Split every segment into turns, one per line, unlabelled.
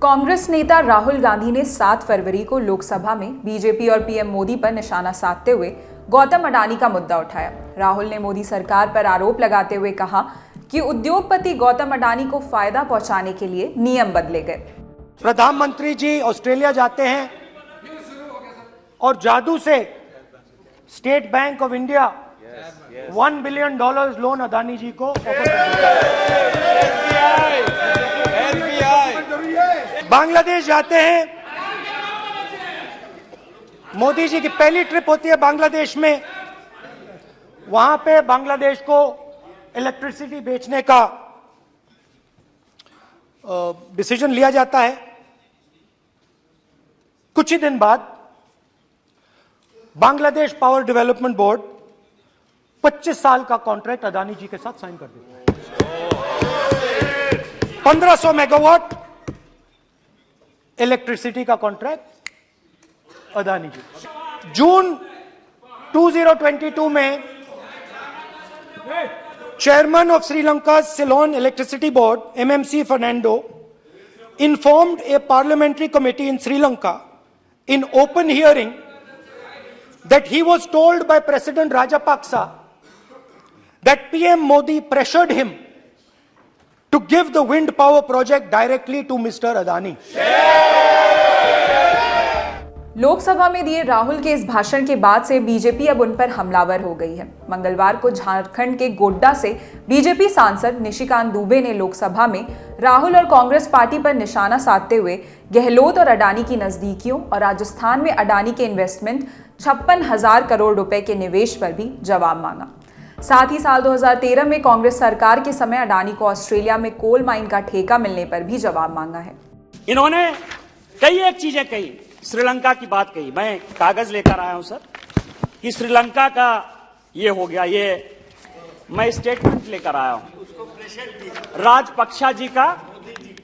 कांग्रेस नेता राहुल गांधी ने 7 फरवरी को लोकसभा में बीजेपी और पीएम मोदी पर निशाना साधते हुए गौतम अडानी का मुद्दा उठाया। राहुल ने मोदी सरकार पर आरोप लगाते हुए कहा कि उद्योगपति गौतम अडानी को फायदा पहुंचाने के लिए नियम बदले गए।
प्रधानमंत्री जी ऑस्ट्रेलिया जाते हैं और जादू से State Bank of India $1 billion loan Adani ji को बांग्लादेश जाते हैं। मोदी जी की पहली ट्रिप होती है बांग्लादेश में। वहां पे बांग्लादेश को इलेक्ट्रिसिटी बेचने का डिसीजन लिया जाता है। कुछ ही दिन बाद बांग्लादेश पावर डेवलपमेंट बोर्ड 25 साल का कॉन्ट्रैक्ट अडानी जी के साथ साइन कर देता है। 1500 मेगावाट इलेक्ट्रिसिटी का कॉन्ट्रैक्ट अडानी जी। जून 2022 में chairman of Sri Lanka Ceylon electricity board MMC Fernando informed a parliamentary committee in Sri Lanka in open hearing that he was told by President Rajapaksa that PM Modi pressured him to give the wind power project directly to Mr. Adani.
Lok Sabha में दिए राहुल के इस भाषण के बाद से BJP अब उन पर हमलावर हो गई है। मंगलवार को झारखंड के गोड्डा से बीजेपी सांसद निशिकांत दुबे ने लोकसभा में राहुल और कांग्रेस पार्टी पर निशाना साधते हुए गहलोत और अडानी की नजदीकियों और राजस्थान में अडानी के इन्वेस्टमेंट 56,000 करोड़ रुपए के निवेश पर भी जवाब मांगा। साथ ही साल 2013 में कांग्रेस सरकार के समय अडानी को ऑस्ट्रेलिया में कोल माइन का ठेका मिलने पर भी जवाब मांगा है।
इन्होंने कई एक चीजें कही, श्रीलंका की बात कही। मैं कागज लेकर आया हूं सर कि श्रीलंका का ये हो गया, ये मैं स्टेटमेंट लेकर आया हूं राजपक्षा जी का।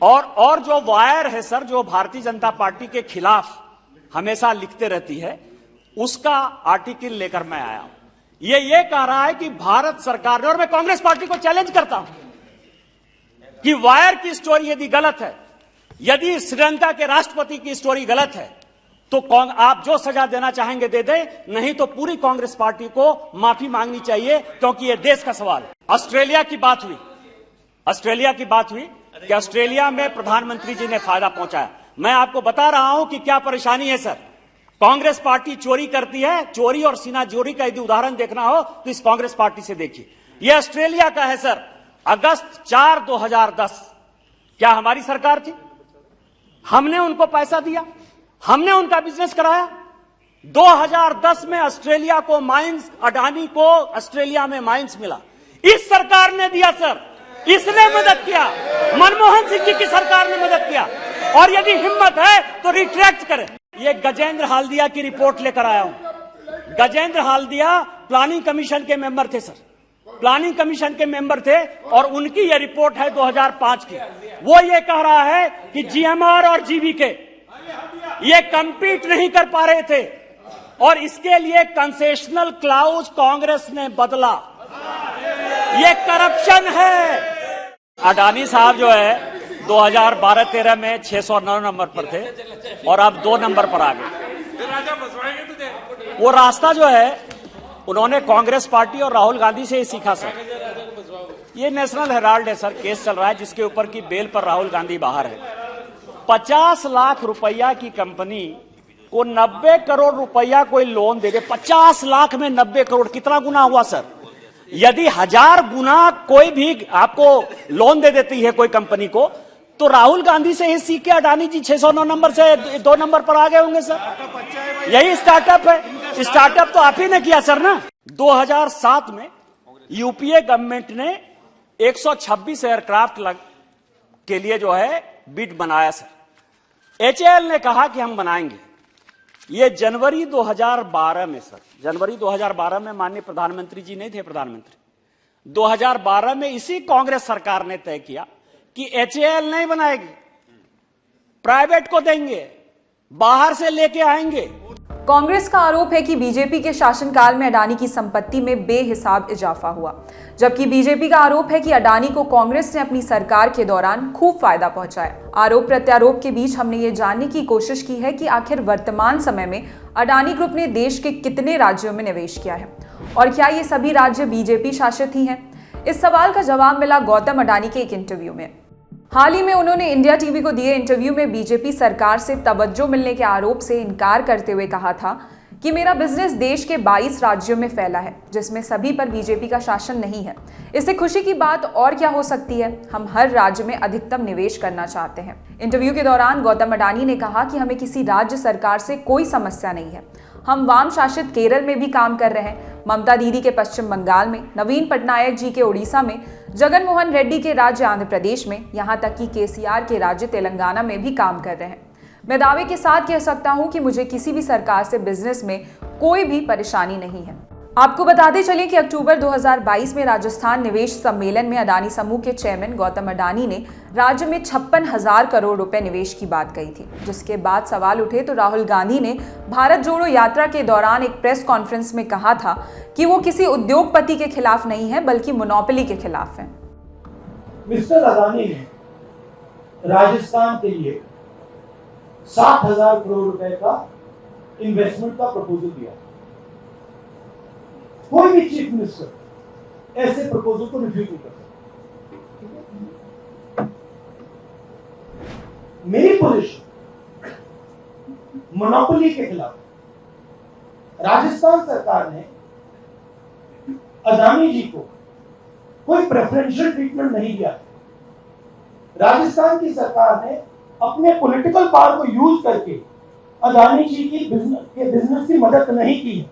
और जो वायर है सर, जो भारतीय जनता पार्टी के खिलाफ हमेशा लिखते रहती है, उसका आर्टिकल लेकर मैं आया हूं। ये कह रहा है कि भारत सरकार ने, और मैं कांग्रेस पार्टी को चैलेंज करता हूं कि वायर की स्टोरी यदि गलत है, यदि श्रीलंका के राष्ट्रपति की स्टोरी गलत है, तो आप जो सजा देना चाहेंगे दे दें, नहीं तो पूरी कांग्रेस पार्टी को माफी मांगनी चाहिए, क्योंकि यह देश का सवाल है। ऑस्ट्रेलिया की बात हुई कि ऑस्ट्रेलिया में प्रधानमंत्री जी ने फायदा पहुंचाया। मैं आपको बता रहा हूं कि क्या परेशानी है सर। कांग्रेस पार्टी चोरी करती है, चोरी और सीना चोरी का यदि उदाहरण देखना हो तो इस कांग्रेस पार्टी से देखिए। यह ऑस्ट्रेलिया का है सर। अगस्त 4, 2010 क्या हमारी सरकार थी? हमने उनको पैसा दिया, हमने उनका बिजनेस कराया। 2010 में ऑस्ट्रेलिया को माइंस, अडानी को ऑस्ट्रेलिया में माइंस मिला, इस सरकार ने दिया सर। इसने मदद किया, मनमोहन सिंह जी की सरकार ने मदद किया। और यदि हिम्मत है तो रिट्रैक्ट करें। ये गजेंद्र हाल्दिया की रिपोर्ट लेकर आया हूं। गजेंद्र हाल्दिया प्लानिंग कमीशन के मेंबर थे सर, प्लानिंग कमीशन के मेंबर थे, और उनकी यह रिपोर्ट है 2005 की। वो ये कह रहा है कि GMR और GVK ये कंपीट नहीं कर पा रहे थे, और इसके लिए कंसेशनल क्लाउज कांग्रेस ने बदला। ये करप्शन है। अडानी साहब जो है 2012-13 में 609 नंबर पर थे और अब 2 नंबर पर आ गए। वो रास्ता जो है उन्होंने कांग्रेस पार्टी और राहुल गांधी से ही सीखा सर। ये नेशनल हेराल्ड है सर, केस चल रहा है जिसके ऊपर की बेल पर राहुल गांधी बाहर है। 50 लाख रुपया की कंपनी को 90 करोड़ रुपया कोई लोन दे दे। 50 लाख में 90 करोड़ कितना गुना हुआ सर? यदि 1000 गुना कोई भी आपको लोन दे देती है कोई कंपनी को, तो राहुल गांधी से ही सीख के अडानी जी 609 नंबर से 2 नंबर पर आ गए होंगे सर। यही स्टार्टअप है। स्टार्टअप तो आप ही ने किया सर ना। 2007 में यूपीए गवर्नमेंट ने 126 एयरक्राफ्ट के लिए जो है बिड बनाया सर। HAL ने कहा कि हम बनाएंगे। ये जनवरी 2012 में सर, जनवरी 2012 में माननीय प्रधानमंत्री जी नहीं थे प्रधानमंत्री, 2012 में इसी कांग्रेस सरकार ने तय किया कि HAL नहीं बनाएगी, प्राइवेट को देंगे, बाहर से लेके आएंगे।
कांग्रेस का आरोप है कि बीजेपी के शासनकाल में अडानी की संपत्ति में बेहिसाब इजाफा हुआ, जबकि बीजेपी का आरोप है कि अडानी को कांग्रेस ने अपनी सरकार के दौरान खूब फायदा पहुंचाया। आरोप प्रत्यारोप के बीच हमने ये जानने की कोशिश की है कि आखिर वर्तमान समय में अडानी ग्रुप ने देश के कितने राज्यों में निवेश किया है और क्या ये सभी राज्य बीजेपी शासित ही हैं। इस सवाल का जवाब मिला गौतम अडानी के एक इंटरव्यू में। हाल ही में उन्होंने इंडिया टीवी को दिए इंटरव्यू में बीजेपी सरकार से तवज्जो मिलने के आरोप से इनकार करते हुए कहा था कि मेरा बिजनेस देश के 22 राज्यों में फैला है, जिसमें सभी पर बीजेपी का शासन नहीं है। इससे खुशी की बात और क्या हो सकती है। हम हर राज्य में अधिकतम निवेश करना चाहते हैं। इंटरव्यू के दौरान गौतम अडानी ने कहा कि हमें किसी राज्य सरकार से कोई समस्या नहीं है। हम वाम शासित केरल में भी काम कर रहे हैं, ममता दीदी के पश्चिम बंगाल में, नवीन पटनायक जी के ओडिशा में, जगन मोहन रेड्डी के राज्य आंध्र प्रदेश में, यहाँ तक कि केसीआर के राज्य तेलंगाना में भी काम कर रहे हैं। मैं दावे के साथ कह सकता हूं कि मुझे किसी भी सरकार से बिजनेस में कोई भी परेशानी नहीं है। आपको बताते चलें कि अक्टूबर 2022 में राजस्थान निवेश सम्मेलन में अडानी समूह के चेयरमैन गौतम अडानी ने राज्य में 56,000 करोड़ रुपए निवेश की बात कही थी, जिसके बाद सवाल उठे तो राहुल गांधी ने भारत जोड़ो यात्रा के दौरान एक प्रेस कॉन्फ्रेंस में कहा था कि वो किसी उद्योगपति के खिलाफ नहीं है बल्कि मोनोपोली के खिलाफ है।
मिस्टर अडानी ने राजस्थान के लिए 60,000 करोड़ रुपए का इन्वेस्टमेंट का प्रपोजल दिया। कोई भी चीफ मिनिस्टर ऐसे प्रपोजल को रिफ्यूज नहीं कर सकता। मेरी पोजीशन मोनोपोली के खिलाफ। राजस्थान सरकार ने अडानी जी को कोई प्रेफरेंशियल ट्रीटमेंट नहीं दिया। राजस्थान की सरकार ने अपने पॉलिटिकल पावर को यूज करके अडानी जी की बिजनेस की मदद नहीं की है।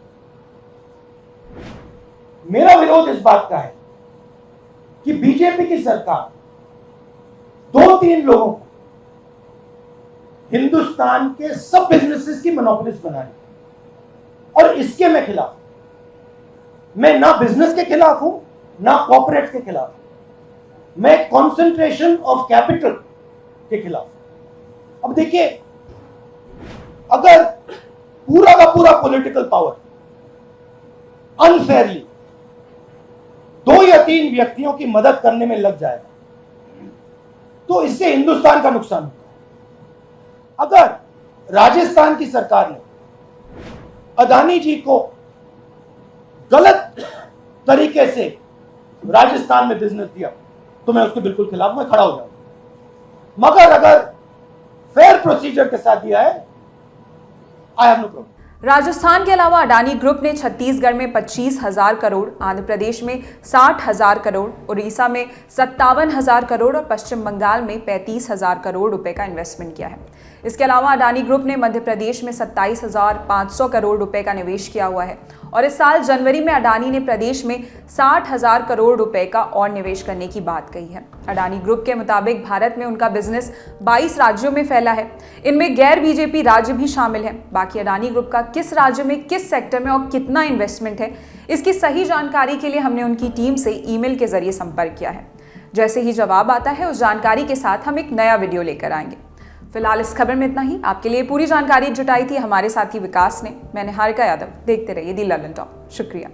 मेरा विरोध इस बात का है कि बीजेपी की सरकार 2-3 लोगों को हिंदुस्तान के सब बिजनेसेस की मोनोपोलिस्ट बना रही और इसके मैं खिलाफ। मैं ना बिजनेस के खिलाफ हूं ना कॉर्पोरेट के खिलाफ। मैं कंसंट्रेशन ऑफ कैपिटल के खिलाफ। अब देखिए, अगर पूरा का पूरा पॉलिटिकल पावर अनफेयरली 2 या 3 व्यक्तियों की मदद करने में लग जाएगा तो इससे हिंदुस्तान का नुकसान होगा। अगर राजस्थान की सरकार ने अडानी जी को गलत तरीके से राजस्थान में बिजनेस दिया तो मैं उसके बिल्कुल खिलाफ में खड़ा हो जाऊंगा, मगर अगर फेयर प्रोसीजर के साथ दिया है, I have no problem.
Rajasthan के अलावा अडानी ग्रुप ने छत्तीसगढ़ में 25,000 करोड़, आंध्र प्रदेश में 60,000 करोड़, उड़ीसा में 57,000 करोड़ और पश्चिम बंगाल में 35,000 करोड़ रुपए का इन्वेस्टमेंट किया है। इसके अलावा अडानी ग्रुप ने मध्य प्रदेश में 27,500 करोड़ रुपए का निवेश किया हुआ है और इस साल जनवरी में अडानी ने प्रदेश में 60,000 करोड़ रुपए का और निवेश करने की बात कही है। अडानी ग्रुप के मुताबिक भारत में उनका बिजनेस 22 राज्यों में फैला है। इनमें गैर बीजेपी राज्य भी शामिल हैं। बाकी अडानी ग्रुप का किस राज्य में, किस सेक्टर में और कितना इन्वेस्टमेंट है, इसकी सही जानकारी के लिए हमने उनकी टीम से ईमेल के जरिए संपर्क किया है। जैसे ही जवाब आता है, उस जानकारी के साथ हम एक नया वीडियो लेकर आएंगे। फिलहाल इस खबर में इतना ही। आपके लिए पूरी जानकारी जुटाई थी हमारे साथी विकास ने। मैं निहारिका यादव। देखते रहिए दी ललन टॉप। शुक्रिया।